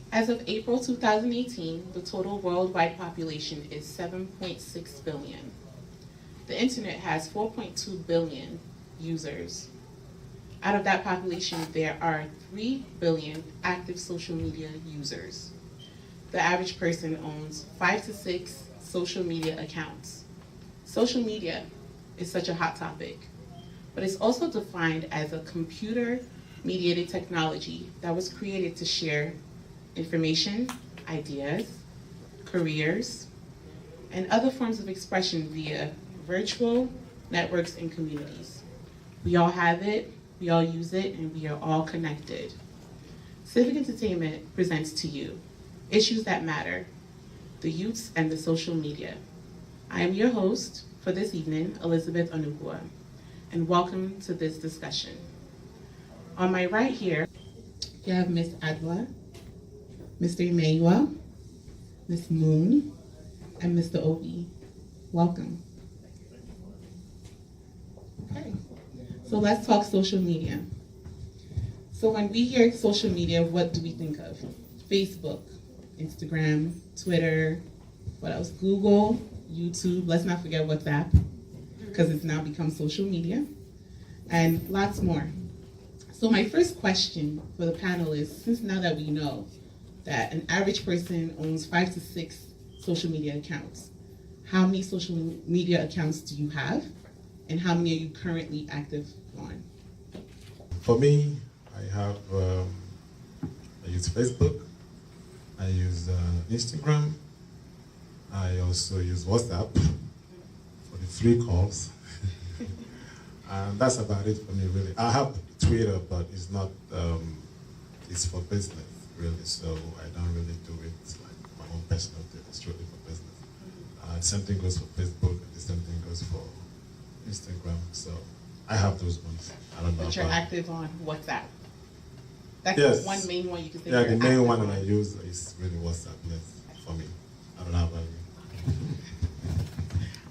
As of April 2018, the total worldwide population is 7.6 billion. The internet has 4.2 billion users. Out of that population, there are 3 billion active social media users. The average person owns 5 to 6 social media accounts. Social media is such a hot topic, but it's also defined as a computer-mediated technology that was created to share information, ideas, careers, and other forms of expression via virtual networks and communities. We all have it, we all use it, and we are all connected. Civic Entertainment presents to you Issues That Matter, the Youths and the Social Media. I am your host for this evening, Elizabeth Onugua, and welcome to this discussion. On my right here, you have Ms. Adwa, Mr. Emmanuel, Ms. Moon, and Mr. Obi. Welcome. Okay, so let's talk social media. So when we hear social media, what do we think of? Facebook, Instagram, Twitter, what else? Google, YouTube, let's not forget WhatsApp, because it's now become social media, and lots more. So my first question for the panel is, since now that we know that an average person owns 5 to 6 social media accounts, how many social media accounts do you have, and how many are you currently active on? For me, I use Facebook, I use Instagram, I also use WhatsApp for the 3 calls, and that's about it for me really. I have Twitter, but it's not, it's for business really, so I don't really do it like my own personal thing, it's really for business. The same thing goes for Facebook, and the same thing goes for Instagram, so I have those ones. I don't know. But you're active on WhatsApp. That's yes. One main one you can say. Yeah, the main one that I use is really WhatsApp, yes, for me. I don't know about you.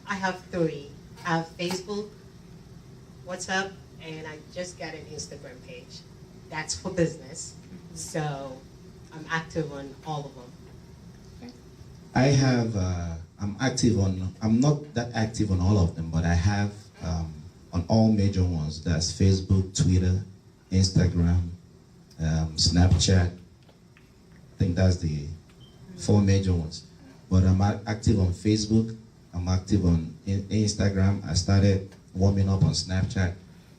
I have 3. I have Facebook, WhatsApp, and I just got an Instagram page. That's for business, so I'm active on all of them. I have, I'm not that active on all of them, but I have on all major ones. That's Facebook, Twitter, Instagram, Snapchat. I think that's the 4 major ones. But I'm active on Facebook, I'm active on Instagram. I started warming up on Snapchat.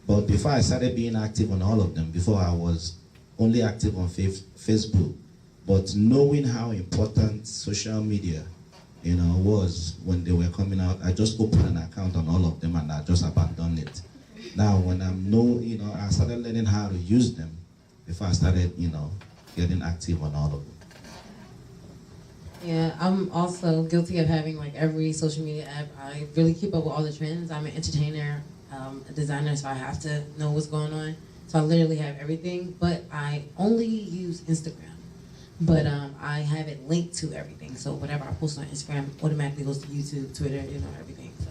But before I started being active on all of them, before I was only active on Facebook. But knowing how important social media, was when they were coming out, I just opened an account on all of them and I just abandoned it. Now when I started learning how to use them before I started, getting active on all of them. Yeah, I'm also guilty of having like every social media app. I really keep up with all the trends. I'm an entertainer, a designer, so I have to know what's going on. So I literally have everything, but I only use Instagram. But I have it linked to everything. So whatever I post on Instagram automatically goes to YouTube, Twitter, everything. So.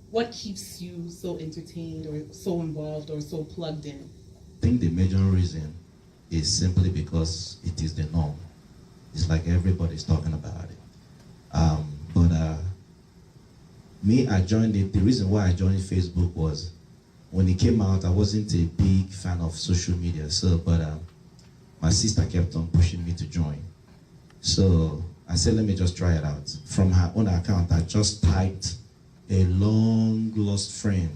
What keeps you so entertained or so involved or so plugged in? I think the major reason is simply because it is the norm. It's like everybody's talking about it. Me, I joined it. The reason why I joined Facebook was when it came out, I wasn't a big fan of social media. So, but my sister kept on pushing me to join. So I said, let me just try it out. From her own account, I just typed a long lost friend.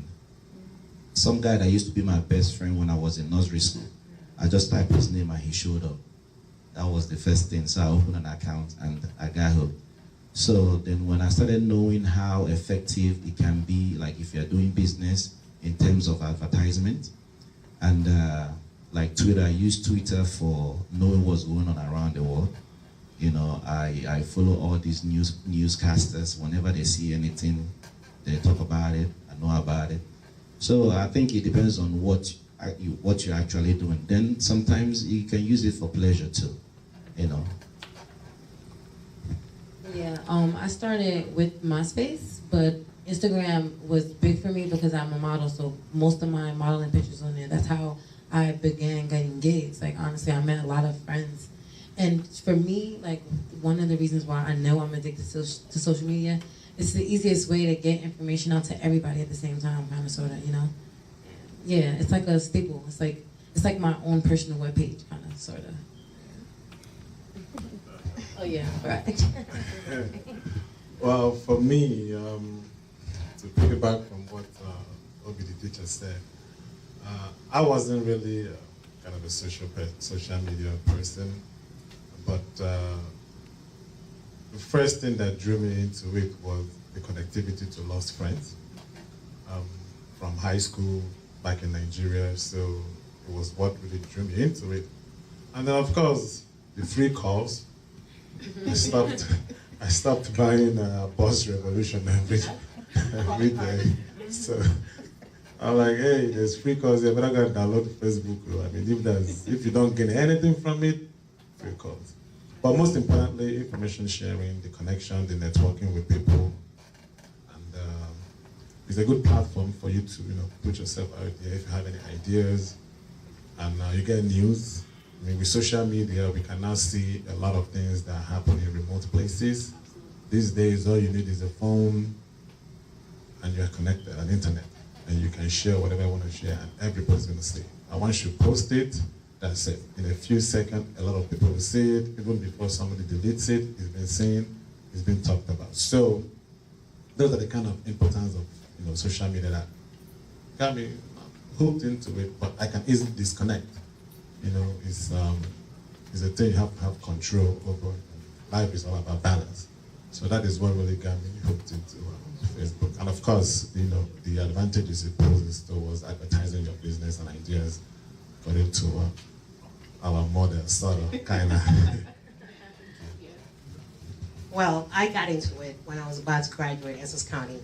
Some guy that used to be my best friend when I was in nursery school. I just typed his name and he showed up. That was the first thing. So I opened an account and I got hooked. So then when I started knowing how effective it can be, like if you're doing business in terms of advertisement, and like Twitter, I use Twitter for knowing what's going on around the world. You know, I follow all these newscasters. Whenever they see anything, they talk about it, I know about it. So I think it depends on what you're actually doing. Then sometimes you can use it for pleasure too, you know. Yeah, I started with MySpace, but Instagram was big for me because I'm a model, so most of my modeling pictures on there. That's how I began getting gigs. Like, honestly, I met a lot of friends. And for me, like, one of the reasons why I know I'm addicted to social media, it's the easiest way to get information out to everybody at the same time, kind of, sort of, you know? Yeah, it's like a staple. It's like my own personal webpage, kind of, sort of. Oh yeah, right. Well, for me, to piggyback from what Obi the teacher said, I wasn't really kind of a social media person, but the first thing that drew me into it was the connectivity to lost friends from high school back in Nigeria. So it was what really drew me into it. And then, of course, the free calls. I stopped buying Boss Revolution every day. So I'm like, hey, there's free calls here, but I gotta download Facebook. I mean, if you don't get anything from it, free calls. But most importantly, information sharing, the connection, the networking with people, and it's a good platform for you to put yourself out there if you have any ideas, and you get news. I mean, with social media, we can now see a lot of things that happen in remote places. These days, all you need is a phone, and you're connected, an internet, and you can share whatever you want to share, and everybody's going to see it. And once you post it, that's it. In a few seconds, a lot of people will see it. Even before somebody deletes it, it's been seen, it's been talked about. So, those are the kind of importance of social media that got me hooked into it, but I can easily disconnect. It's a thing you have to have control over. Life is all about balance. So that is what really got me hooked into Facebook. And of course, the advantages it poses towards advertising your business and ideas according to our model, sort of, kind of. Well, I got into it when I was about to graduate Essex County,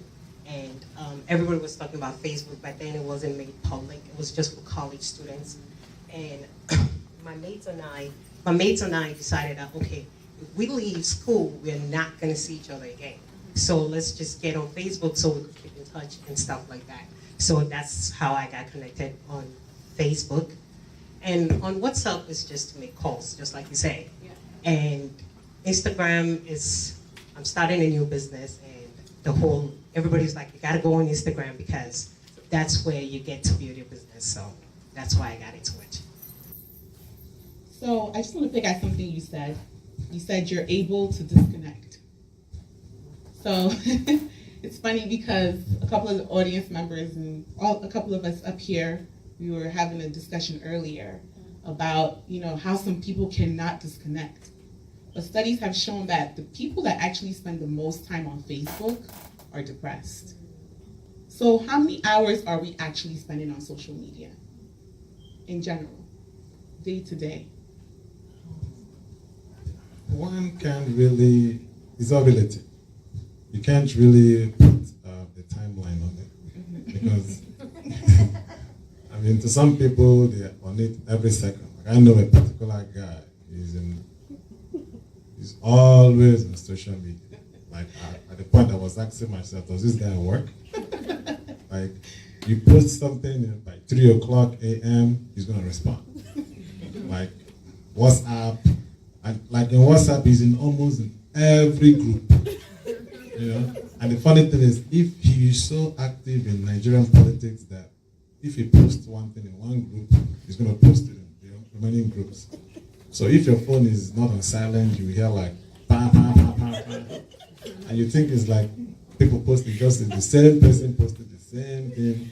and everybody was talking about Facebook. Back then, it wasn't made public. It was just for college students. And my mates and I decided that, okay, if we leave school, we're not going to see each other again. So let's just get on Facebook so we could keep in touch and stuff like that. So that's how I got connected on Facebook. And on WhatsApp, it's just to make calls, just like you say. Yeah. And Instagram is, I'm starting a new business, and everybody's like, you got to go on Instagram because that's where you get to build your business. So that's why I got into it. So I just want to pick at something you said. You said you're able to disconnect. So it's funny because a couple of the audience members and a couple of us up here, we were having a discussion earlier about how some people cannot disconnect. But studies have shown that the people that actually spend the most time on Facebook are depressed. So how many hours are we actually spending on social media in general, day to day? One can't really, it's all relative. You can't really put the timeline on it because, I mean, to some people, they're on it every second. Like I know a particular guy, he's always on social media. Like at the point I was asking myself, does this guy work? Like, you post something by 3 o'clock a.m., he's gonna respond. Like WhatsApp, and like in WhatsApp, he's in almost every group. And the funny thing is, if he is so active in Nigerian politics that if you post one thing in one group, it's going to post it in the remaining groups. So if your phone is not on silent, you hear like bam, bam, bam, bam, bam, and you think it's like people posting just the same person posted the same thing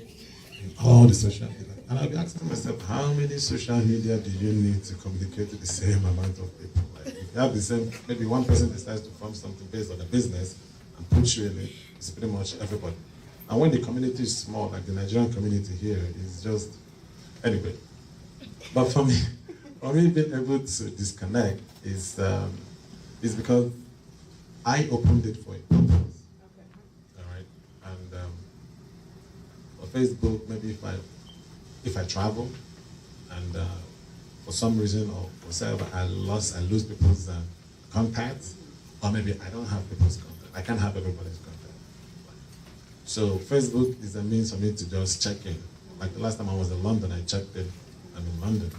in all the social media. And I'll be asking myself, how many social media do you need to communicate to the same amount of people? Like if you have the same, maybe one person decides to form something based on a business and put you in it, it's pretty much everybody. And when the community is small, like the Nigerian community here, is just, anyway. But for me being able to disconnect is because I opened it for a purpose. All right, and for Facebook, maybe if I travel and for some reason or whatever I lose people's contacts, or maybe I don't have people's contact. I can't have everybody's contact. So Facebook is a means for me to just check in. Like the last time I was in London, I checked in. I'm in London.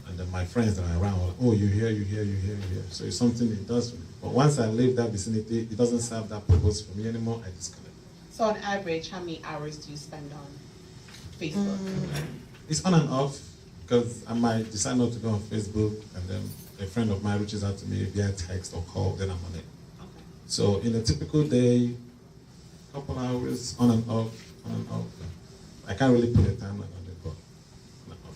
And then my friends that are around were like, oh, you're here, you're here, you're here, you're here. So it's something it does for me. But once I leave that vicinity, it doesn't serve that purpose for me anymore, I disconnect. So on average, how many hours do you spend on Facebook? It's on and off, because I might decide not to go on Facebook, and then a friend of mine reaches out to me via text or call, then I'm on it. Okay. So in a typical day, couple hours, on and off, on and off. I can't really put a time like on it, but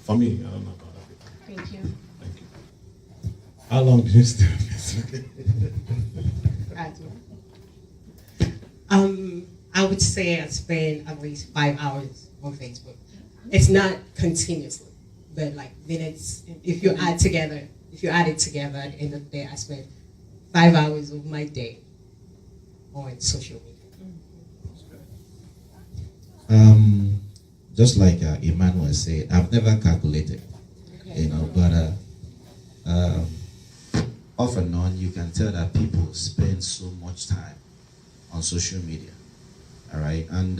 for me, I don't know about other people. Thank you. Thank you. How long do you stay on Facebook? I would say I spend at least 5 hours on Facebook. It's not continuously, but like minutes. If you add it together, at the end of the day, I spend 5 hours of my day on social media. Just like Emmanuel said, I've never calculated, but off and on, you can tell that people spend so much time on social media, all right? And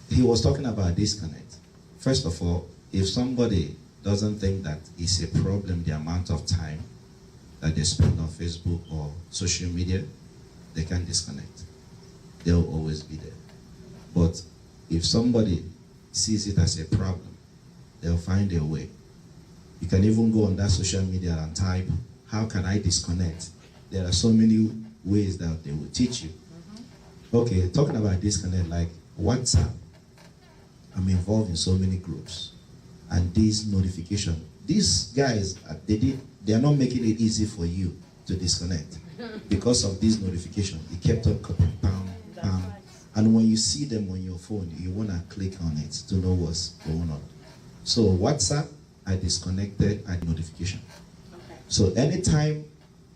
he was talking about disconnect. First of all, if somebody doesn't think that it's a problem, the amount of time that they spend on Facebook or social media, they can disconnect. They'll always be there. But if somebody sees it as a problem, they'll find a way. You can even go on that social media and type, how can I disconnect? There are so many ways that they will teach you. Okay, talking about disconnect, like WhatsApp, I'm involved in so many groups. And these notifications, these guys, they are not making it easy for you to disconnect. Because of these notifications, it kept on coming, bam, bam. And when you see them on your phone, you want to click on it to know what's going on. So WhatsApp, I disconnected at notification. Okay. So anytime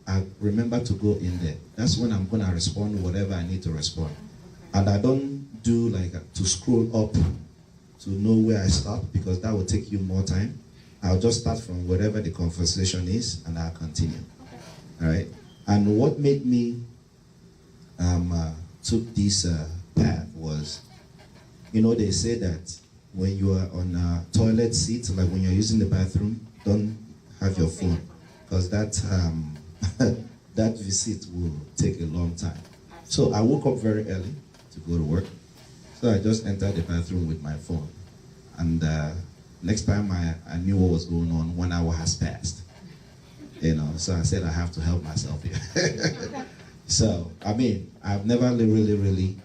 I remember to go in there, that's when I'm going to respond whatever I need to respond. Okay. And I don't do like to scroll up to know where I stop, because that will take you more time. I'll just start from wherever the conversation is and I'll continue. Okay. All right. And what made me took this path was, they say that when you are on a toilet seat, like when you're using the bathroom, don't have your phone, because that that visit will take a long time. So I woke up very early to go to work. So I just entered the bathroom with my phone. And next time I knew what was going on, 1 hour has passed. So I said I have to help myself here. So, I've never really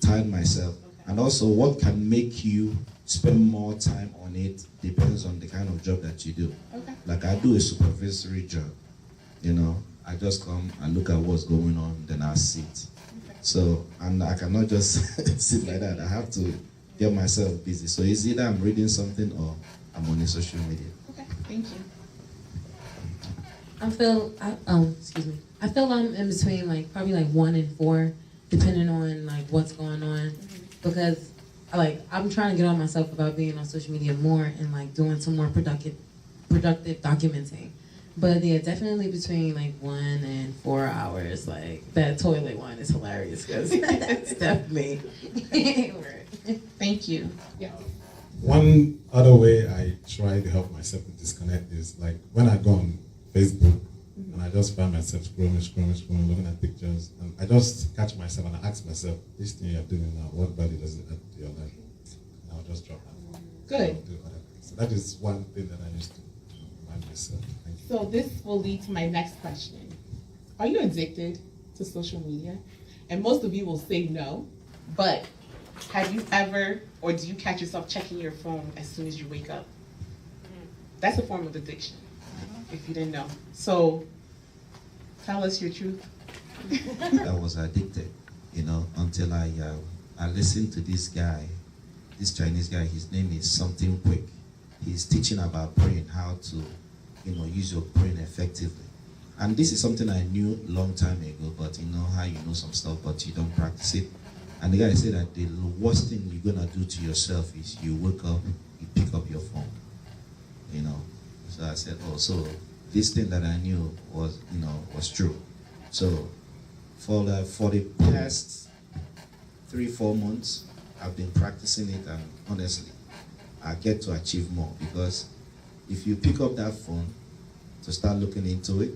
timed myself. Okay. And also, what can make you spend more time on it depends on the kind of job that you do. Okay. Like I do a supervisory job. I just come and look at what's going on, then I sit. Okay. So, and I cannot just sit like that. I have to get myself busy. So it's either I'm reading something or I'm on the social media. Okay. Thank you. I feel I'm in between probably 1 and 4, depending on what's going on, because I'm trying to get on myself about being on social media more and doing some more productive documenting. But yeah, definitely between 1 and 4 hours. That toilet one is hilarious because that's definitely. Thank you. Yeah. One other way I try to help myself to disconnect is when I go on Facebook, And I just find myself scrolling, looking at pictures, and I just catch myself and I ask myself, this thing you're doing now, what value does it add to your life? And I'll just drop that. Good. I'll do other things. So that is one thing that I used to remind myself. Thank you. So this will lead to my next question. Are you addicted to social media? And most of you will say no, but have you ever, or do you catch yourself checking your phone as soon as you wake up? That's a form of addiction, if you didn't know. So tell us your truth. I was addicted, until I listened to this guy, this Chinese guy. His name is something quick. He's teaching about brain, how to, use your brain effectively. And this is something I knew a long time ago, but how you know some stuff, but you don't practice it. And the guy said that the worst thing you're gonna do to yourself is you wake up, you pick up your phone. So I said, oh, so this thing that I knew was true. So for the past 3-4 months, I've been practicing it, and honestly, I get to achieve more, because if you pick up that phone to start looking into it,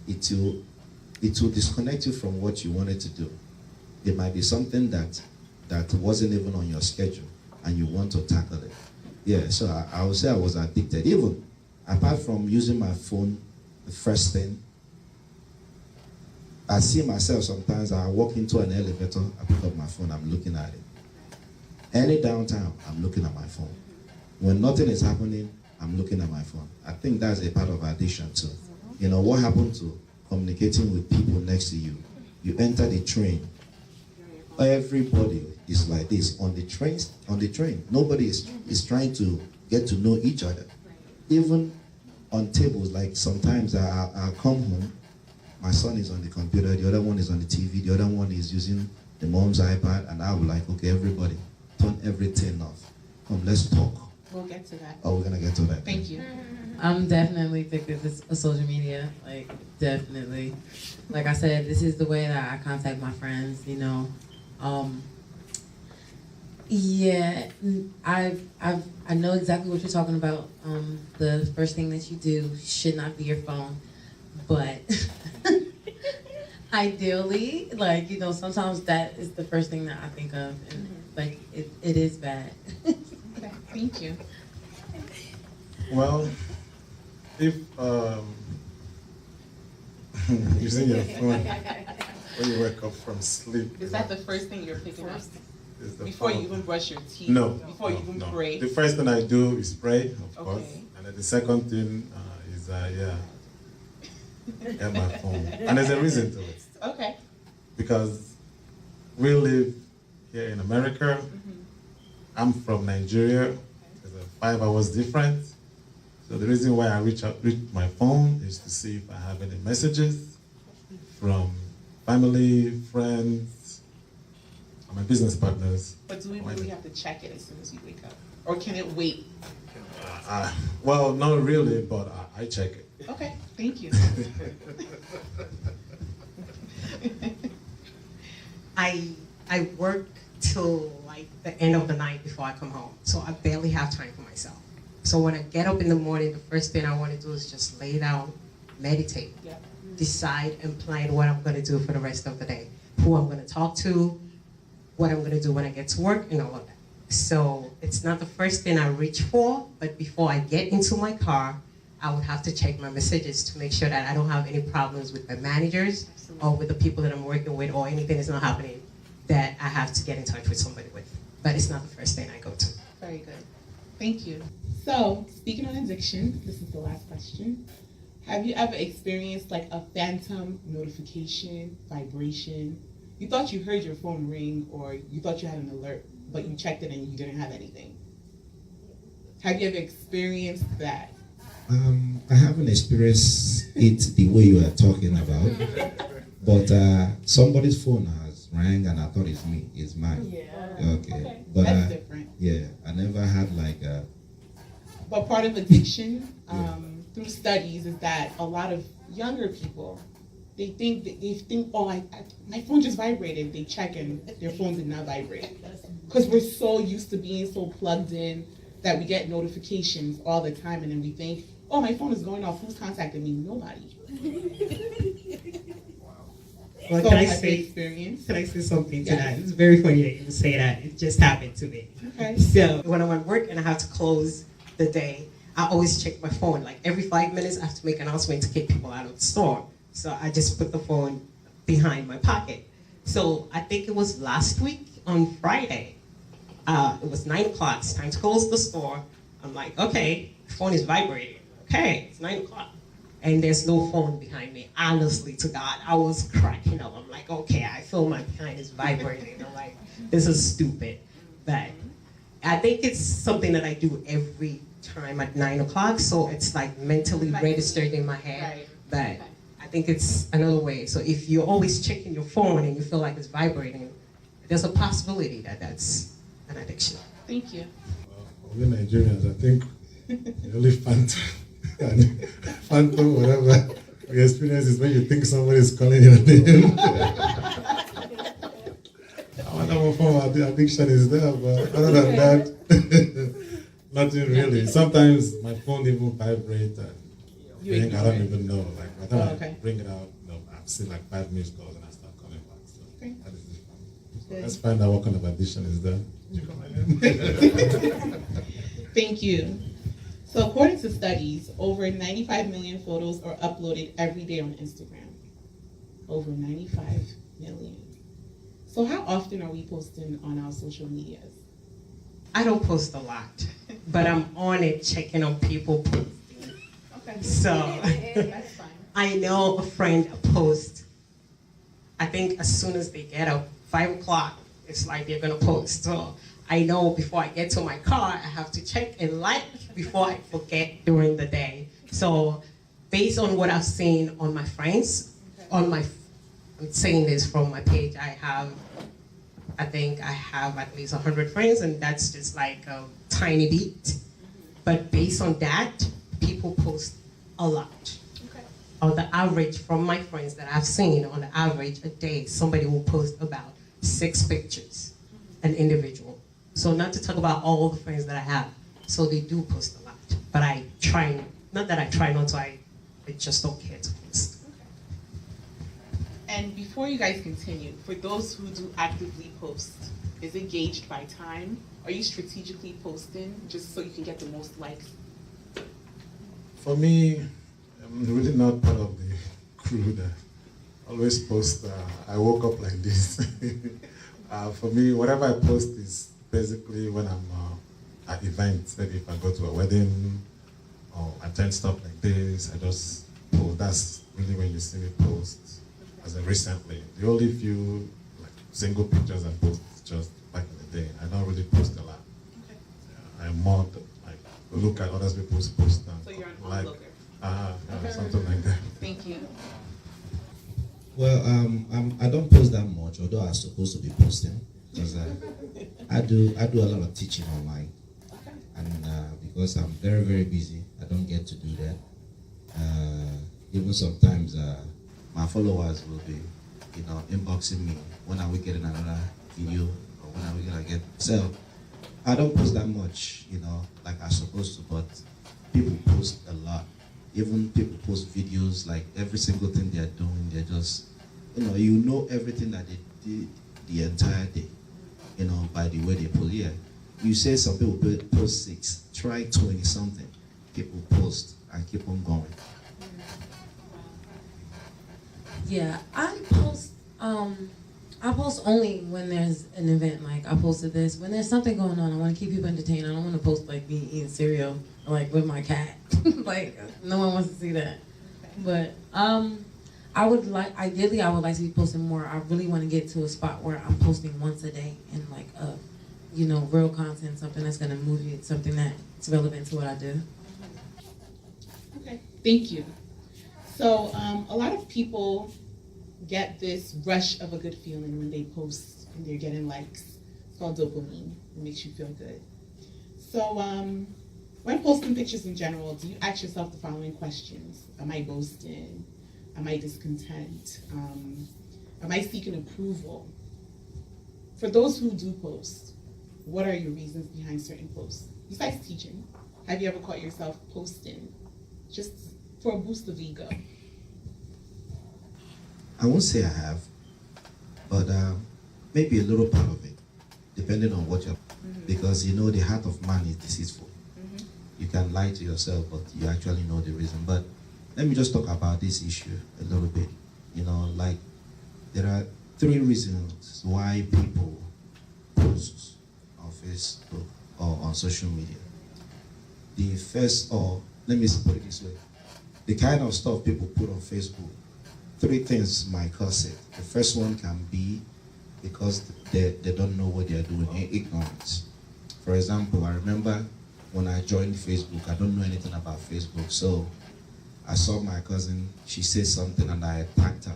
it will disconnect you from what you wanted to do. It might be something that wasn't even on your schedule, and you want to tackle it. Yeah, so I would say I was addicted. Even apart from using my phone, the first thing, I see myself sometimes, I walk into an elevator, I pick up my phone, I'm looking at it. Any downtime, I'm looking at my phone. When nothing is happening, I'm looking at my phone. I think that's a part of addiction too. What happened to communicating with people next to you? You enter the train. Everybody is like this on the train. Nobody is trying to get to know each other. Even on tables, like sometimes I'll come home, my son is on the computer, the other one is on the TV, the other one is using the mom's iPad, and I'll be like, okay, everybody, turn everything off. Come, let's talk. We'll get to that. Oh, we're gonna get to that. Thank you. I'm definitely addicted to social media, like definitely. Like I said, this is the way that I contact my friends, Yeah, I know exactly what you're talking about. The first thing that you do should not be your phone, but ideally, sometimes that is the first thing that I think of, and it is bad. Okay, thank you. Well, if using your phone when you wake up from sleep, Is that the first thing you're picking up? is the Before phone. you even brush your teeth? No. Before you even no. pray? The first thing I do is pray, of course, Okay. and then the second thing is get my phone, and there's a reason to it, Okay. because we live here in America. I'm from Nigeria. There's a 5 hours difference. So the reason why I reach my phone is to see if I have any messages from family, friends, and my business partners. But do we really have to check it as soon as we wake up? Or can it wait? Well, not really, but I check it. Okay, thank you. I work till like the end of the night before I come home, so I barely have time for myself. So when I get up in the morning, the first thing I want to do is just lay down, meditate, Yeah. decide and plan what I'm going to do for the rest of the day, who I'm going to talk to, what I'm going to do when I get to work, and all of that. So it's not the first thing I reach for, but before I get into my car, I would have to check my messages to make sure that I don't have any problems with my managers or with the people that I'm working with, or anything is not happening that I have to get in touch with somebody with. But it's not the first thing I go to. Very good. Thank you. So, speaking on addiction, this is the last question. Have you ever experienced like a phantom notification, vibration? You thought you heard your phone ring, or you thought you had an alert, but you checked it and you didn't have anything. Have you ever experienced that? I haven't experienced it the way you are talking about, but somebody's phone has rang and I thought it's me, it's mine. Yeah. Okay. But that's different. yeah, I never had like a. But part of addiction, through studies, is that a lot of younger people, they think, oh, my phone just vibrated. They check and their phone did not vibrate. Because we're so used to being so plugged in that we get notifications all the time, and then we think oh, my phone is going off. Who's contacting me? Nobody. Well, So can I have you say experienced? Can I say something to Yes. that? It's very funny that you say that. It just happened to me. Okay. So when I'm at work and I have to close the day, I always check my phone. Like every 5 minutes, I have to make an announcement to kick people out of the store. So I just put the phone behind my pocket. So I think it was last week on Friday. It was 9 o'clock. It's time to close the store. I'm like, okay, the phone is vibrating. Okay, it's 9 o'clock. And there's no phone behind me. Honestly to God, I was cracking up. I'm like, okay, I feel my behind is vibrating. I'm like, this is stupid. But I think it's something that I do every time at 9 o'clock. So it's like mentally Right. registered in my head. Right. But Okay. I think it's another way. So if you're always checking your phone and you feel like it's vibrating, there's a possibility that that's an addiction. Thank you. We Nigerians, I think the only phantom, whatever we experience is when you think somebody is calling your name. Whatever form of addiction is there, but other than that, nothing really. Sometimes my phone even vibrates and You I ignore don't it. even know. Like by the time Okay. I bring it out, I've seen like 5 missed calls and I start calling back. So Okay. that is it. So Good. let's find out what kind of addiction is there. Did you call my name? Thank you. So according to studies, over 95 million photos are uploaded every day on Instagram. Over 95 million. So how often are we posting on our social medias? I don't post a lot, but I'm on it checking on people posting. Okay. So That's fine. I know a friend post, I think as soon as they get up, 5 o'clock, it's like they're gonna post. So I know before I get to my car, I have to check and like before I forget during the day. So based on what I've seen on my friends, I'm saying this from my page, I think I have at least 100 friends, and that's just like a tiny bit. But based on that, people post a lot. Okay. On the average, from my friends that I've seen, on the average a day, somebody will post about 6 pictures, an individual. So not to talk about all the friends that I have. So they do post a lot. But I try, not that I try not to, I just don't care to post. And before you guys continue, for those who do actively post, is it gauged by time? Are you strategically posting just so you can get the most likes? For me, I'm really not part of the crew that always post, I woke up like this. For me, whatever I post is basically when I'm at events, maybe if I go to a wedding or attend stuff like this, I just post. That's really when you see me post. As of recently, the only few like single pictures I post is just back in the day. I don't really post a lot. Okay. I'm more like look at other people's posts and So you're an like onlooker. something like that. Thank you. Well, I don't post that much, although I'm supposed to be posting, because I do a lot of teaching online, and because I'm very, very busy, I don't get to do that. Even sometimes my followers will be, inboxing me, when are we getting another video, or when are we gonna get, so I don't post that much, like I'm supposed to, but people post a lot. Even people post videos, like every single thing they're doing, they're just, you know everything that they did the entire day, by the way they post. Yeah, you say some people post 6, try 20 something. People post and keep on going. Yeah, I post only when there's an event. Like I posted this when there's something going on. I want to keep people entertained. I don't want to post like me eating cereal or like with my cat. Like no one wants to see that. But ideally I would like to be posting more. I really want to get to a spot where I'm posting once a day and like real content, something that's gonna move you, something that's relevant to what I do. Okay, thank you. So a lot of people get this rush of a good feeling when they post and they're getting likes. It's called dopamine. It makes you feel good. So when posting pictures in general, do you ask yourself the following questions? Am I boasting? Am I discontent? Am I seeking approval? For those who do post, what are your reasons behind certain posts? Besides teaching, have you ever caught yourself posting just for a boost of ego? I won't say I have, but maybe a little part of it, depending on what you're. Because you know the heart of man is deceitful. You can lie to yourself, but you actually know the reason. But let me just talk about this issue a little bit. You know, like there are 3 reasons why people post on Facebook or on social media. The first, or let me put it this way, the kind of stuff people put on Facebook, 3 things might cause it. The first one can be because they don't know what they're doing, ignorance. For example, I remember when I joined Facebook, I don't know anything about Facebook, so I saw my cousin, she said something and I attacked her,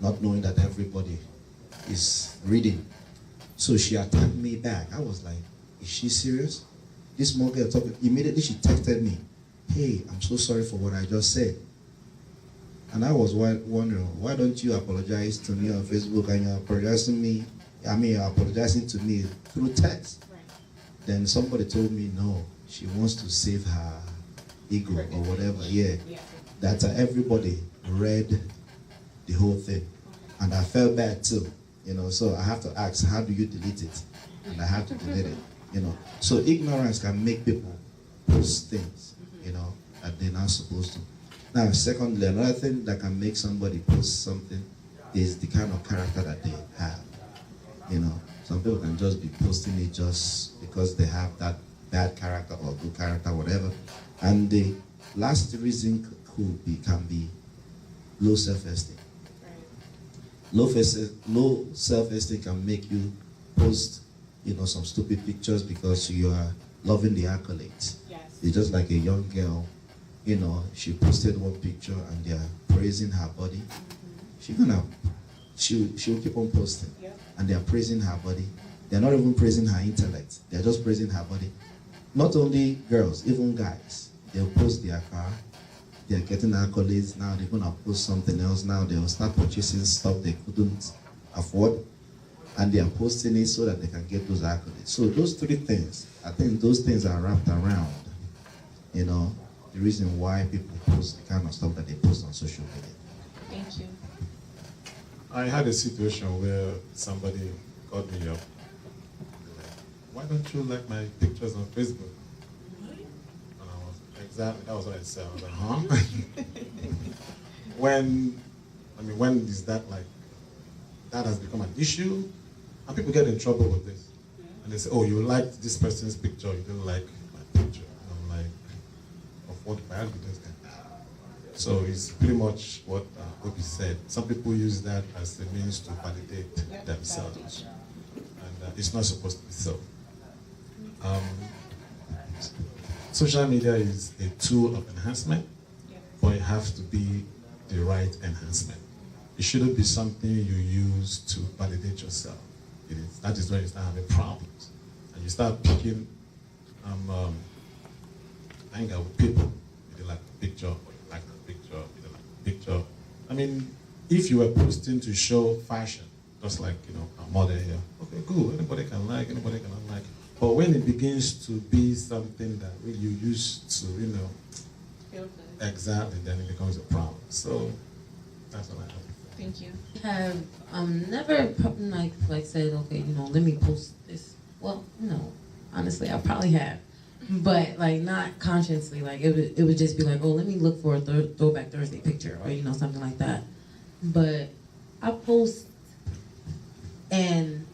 not knowing that everybody is reading. So she attacked me back. I was like, is she serious? This small girl talking, immediately she texted me, hey, I'm so sorry for what I just said. And I was wondering, why don't you apologize to me on Facebook and you're apologizing to me through text? Then somebody told me, no, she wants to save her ego or whatever. Yeah. That everybody read the whole thing. And I felt bad too, you know, so I have to ask, how do you delete it? And I have to delete it, you know. So ignorance can make people post things, you know, that they're not supposed to. Now, secondly, another thing that can make somebody post something is the kind of character that they have, you know. Some people can just be posting it just because they have that bad character or good character, whatever. And the last reason can be low self-esteem. Low self-esteem can make you post, you know, some stupid pictures because you are loving the accolades. Yes. It's just like a young girl, you know, she posted one picture and they are praising her body. She'll keep on posting. Yep. And they are praising her body. They're not even praising her intellect. They're just praising her body. Not only girls, even guys. They'll post their car. They're getting accolades. Now they're going to post something else. Now they'll start purchasing stuff they couldn't afford. And they are posting it so that they can get those accolades. So those 3 things, I think those things are wrapped around, you know, the reason why people post the kind of stuff that they post on social media. Thank you. I had a situation where somebody called me up. Like, why don't you like my pictures on Facebook? And I was, exactly, that was what I said. I was like, huh? when is that like, that has become an issue? And people get in trouble with this. And they say, oh, you liked this person's picture, you didn't like my picture. And I'm like, of what value does that? So it's pretty much what Obi said. Some people use that as a means to validate themselves. And it's not supposed to be so. Social media is a tool of enhancement, but it has to be the right enhancement. It shouldn't be something you use to validate yourself. That is when you start having problems. And you start picking anger with people. You like a picture, or you like a picture, you don't like a picture. I mean, if you were posting to show fashion, just like, you know, our mother here, okay, good, anybody can like, anybody cannot like. But when it begins to be something that really you use to, you know, Feel good. exactly, then it becomes a problem. So that's what I have. Thank you. Have never like said, okay, you know, let me post this. Well, no, honestly, I probably have, but like not consciously. Like it would just be like, oh, let me look for a Throwback Thursday picture or, you know, something like that. But I post, and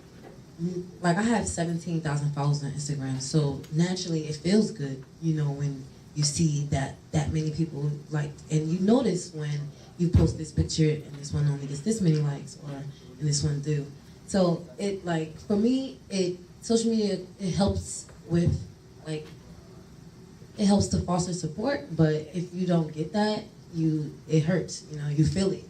like I have 17,000 followers on Instagram, so naturally it feels good, you know, when you see that many people like, and you notice when you post this picture and this one only gets this many likes, or and this one do. So it, like, for me, social media, it helps with, like, it helps to foster support, but if you don't get that, it hurts, you know, you feel it.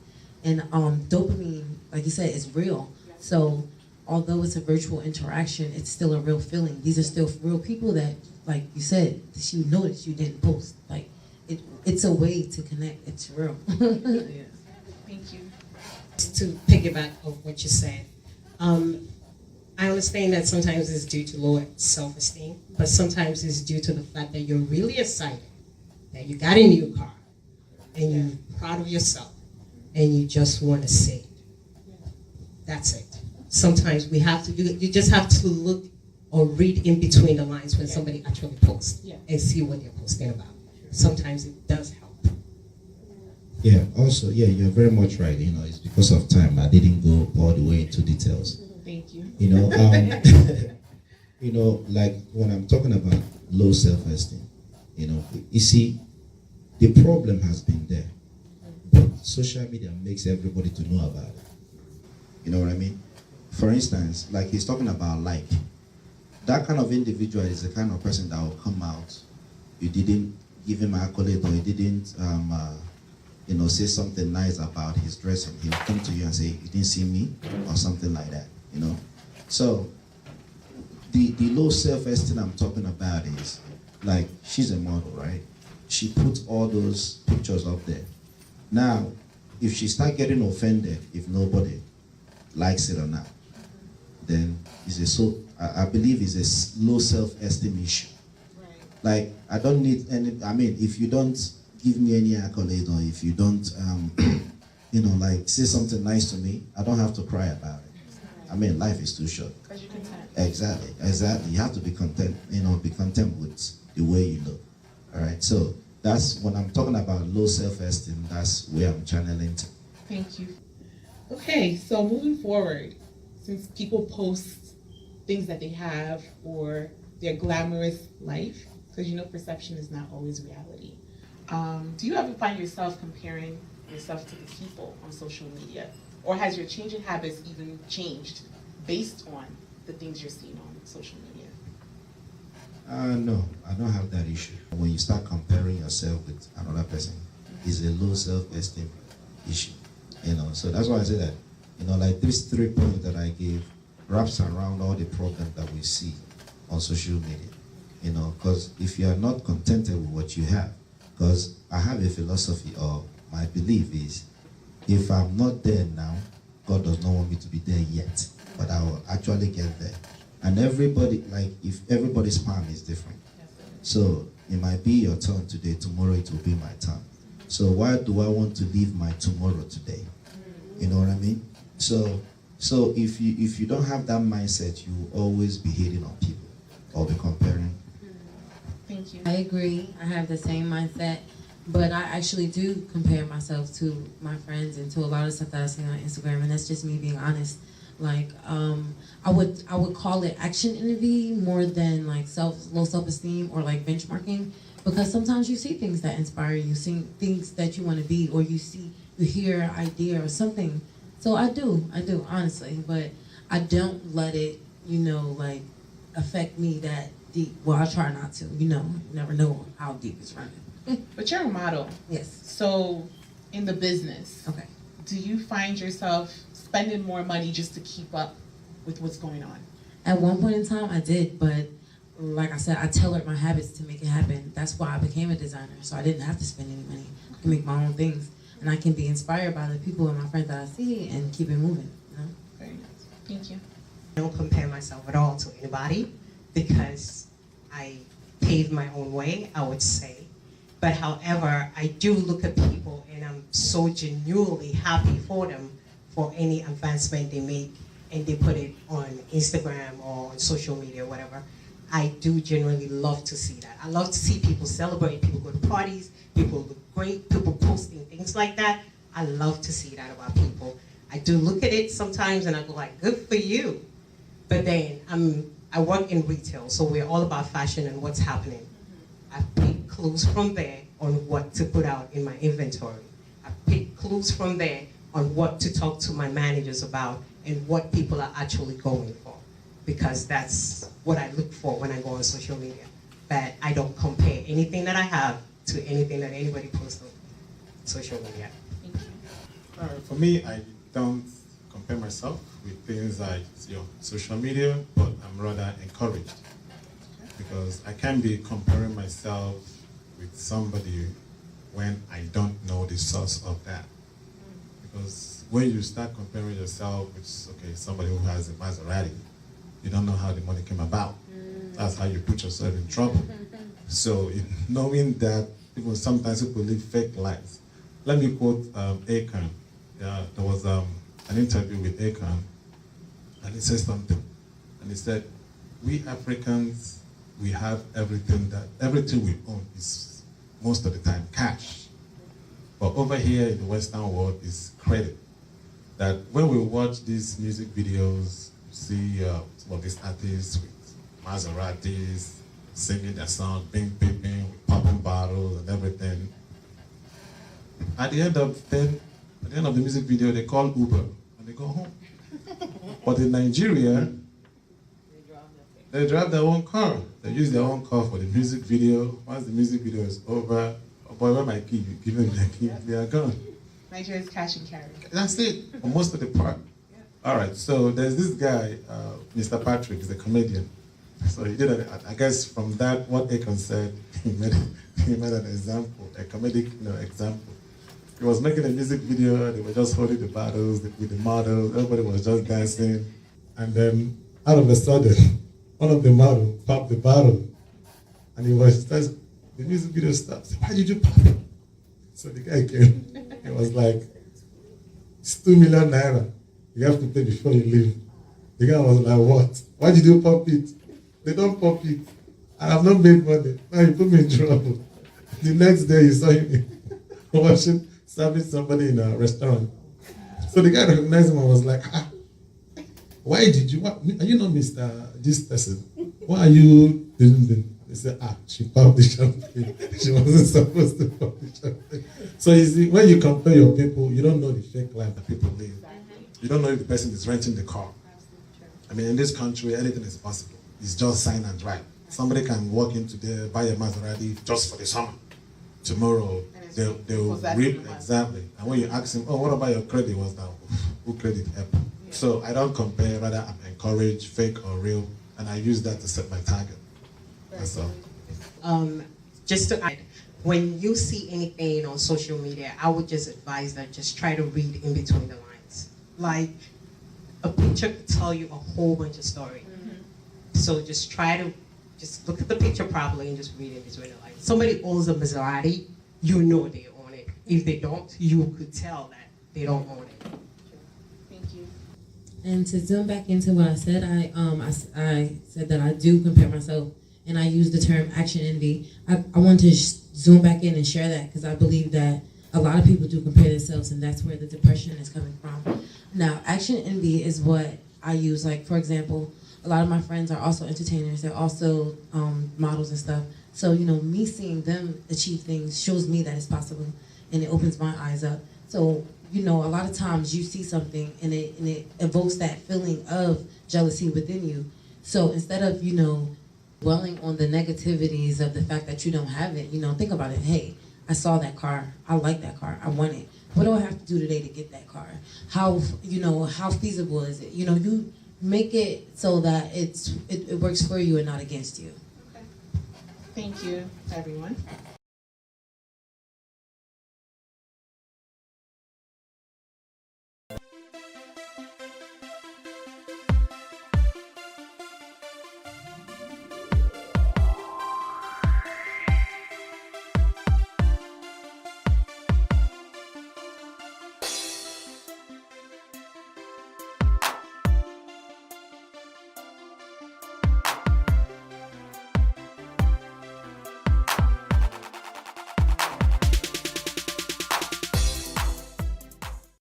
And dopamine, like you said, is real. So although it's a virtual interaction, it's still a real feeling. These are still real people that, like you said, you noticed you didn't post. Like, it's a way to connect. It's real. Yeah. Thank you. To piggyback of what you said, I understand that sometimes it's due to low self-esteem, but sometimes it's due to the fact that you're really excited that you got a new car and you're proud of yourself and you just want to say it. That's it. Sometimes we have to do it. You just have to look or read in between the lines when somebody actually posts and see what they're posting about. Sometimes it does help. Yeah, also, yeah, you're very much right. You know, it's because of time. I didn't go all the way into details. Thank you. You know, you know, like when I'm talking about low self-esteem, you know, you see, the problem has been there, but social media makes everybody to know about it. You know what I mean? For instance, like he's talking about like, that kind of individual is the kind of person that will come out, you didn't give him accolade or you didn't, you know, say something nice about his dressing. He'll come to you and say, you didn't see me, or something like that, you know? So, the low self-esteem I'm talking about is, like, she's a model, right? She puts all those pictures up there. Now, if she start getting offended, if nobody likes it or not, then I believe it's a low self-esteem issue. Right. Like, I don't need any, I mean, if you don't give me any accolade or if you don't, you know, like, say something nice to me, I don't have to cry about it. I mean, life is too short. Because you're content. Exactly. You have to be content, you know, be content with the way you look. All right, so that's when I'm talking about low self-esteem, that's where I'm channeling to. Thank you. Okay, so moving forward, since people post things that they have or their glamorous life, because you know perception is not always reality. Do you ever find yourself comparing yourself to the people on social media? Or has your changing habits even changed based on the things you're seeing on social media? No, I don't have that issue. When you start comparing yourself with another person, it's a low self-esteem issue. You know, so that's why I say that, you know, like these 3 points that I gave wraps around all the problems that we see on social media. You know, because if you are not contented with what you have, because I have a philosophy or my belief is, if I'm not there now, God does not want me to be there yet, but I will actually get there. And everybody, like, if everybody's plan is different. So it might be your turn today, tomorrow it will be my turn. So why do I want to leave my tomorrow today? You know what I mean? So if you don't have that mindset, you will always be hating on people or be comparing. Thank you. I agree. I have the same mindset, but I actually do compare myself to my friends and to a lot of stuff that I see on Instagram, and that's just me being honest. Like, I would call it action envy more than like low self-esteem or like benchmarking, because sometimes you see things that inspire you, see things that you want to be, or you hear an idea or something. So I do honestly, but I don't let it, you know, like affect me that deep. Well, I try not to. You know, you never know how deep it's running. But you're a model. Yes. So in the business, Okay. do you find yourself spending more money just to keep up with what's going on? At one point in time, I did, but like I said, I tailored my habits to make it happen. That's why I became a designer, so I didn't have to spend any money. I can make my own things, and I can be inspired by the people and my friends that I see and keep it moving. You know? Very nice. Thank you. I don't compare myself at all to anybody because I paved my own way, I would say. But however, I do look at people and I'm so genuinely happy for them for any advancement they make and they put it on Instagram or on social media or whatever. I do genuinely love to see that. I love to see people celebrate, people go to parties, people look great, people posting things like that. I love to see that about people. I do look at it sometimes and I go like, good for you. But then I work in retail, so we're all about fashion and what's happening. I pick clues from there on what to put out in my inventory. I pick clues from there on what to talk to my managers about and what people are actually going for. Because that's what I look for when I go on social media. But I don't compare anything that I have to anything that anybody posts on social media. Thank you. For me, I don't compare myself with things like social media, but I'm rather encouraged. Because I can't be comparing myself with somebody when I don't know the source of that. Because when you start comparing yourself with, somebody who has a Maserati, you don't know how the money came about. That's how you put yourself in trouble. So knowing that Even sometimes people live fake lives. Let me quote Akon. There was an interview with Akon, and he said something. And he said, we Africans, we have everything we own is most of the time cash. But over here in the Western world is credit. That when we watch these music videos, you see some of these artists with Maseratis singing their song, bing, bing, bing, popping bottles and everything. At the end of the music video, they call Uber and they go home. But in Nigeria, they drive their own car. They use their own car for the music video. Once the music video is over, oh boy, where my key? You give them the key, they are gone. Nigeria is cash and carry. That's it, for most of the part. All right, so there's this guy, Mr. Patrick, he's a comedian. So he did, I guess from that, what Akon said, he made an example, a comedic example. He was making a music video, they were just holding the bottles with the models, everybody was just dancing. And then, out of a sudden, one of the models popped the bottle. And the music video stopped. Why did you pop it? So the guy came. He was like, it's 2 million naira. You have to pay before you leave. The guy was like, what? Why did you pop it? They don't pop it. I have not made money. Now you put me in trouble. The next day you saw him serving somebody in a restaurant. So the guy recognized him and was like, why did you, are you not Mr. this person? Why are you doing this? They said, she popped the champagne. She wasn't supposed to pop the champagne. So you see, when you compare your people, you don't know the fake life that people live. You don't know if the person is renting the car. I mean, in this country, anything is possible. It's just sign and drive. Somebody can walk in today, buy a Maserati just for the summer. Tomorrow, they'll reap exactly. And when you ask them, what about your credit? Was down? Who credit help? Yeah. So I don't compare, rather I encourage fake or real, and I use that to set my target. That's all. Just to add, when you see anything on social media, I would just advise that just try to read in between the lines. Like, a picture could tell you a whole bunch of story. So just try to look at the picture properly and just read in between the lines. Somebody owns a Maserati, you know they own it. If they don't, you could tell that they don't own it. Thank you. And to zoom back into what I said, I said that I do compare myself, and I use the term action envy. I want to zoom back in and share that because I believe that a lot of people do compare themselves, and that's where the depression is coming from. Now, action envy is what I use. Like, for example, a lot of my friends are also entertainers. They're also models and stuff. So, me seeing them achieve things shows me that it's possible, and it opens my eyes up. So, a lot of times you see something, and it evokes that feeling of jealousy within you. So instead of, dwelling on the negativities of the fact that you don't have it, think about it. Hey, I saw that car. I like that car. I want it. What do I have to do today to get that car? How feasible is it? You make it so that it works for you and not against you. Okay. Thank you, everyone.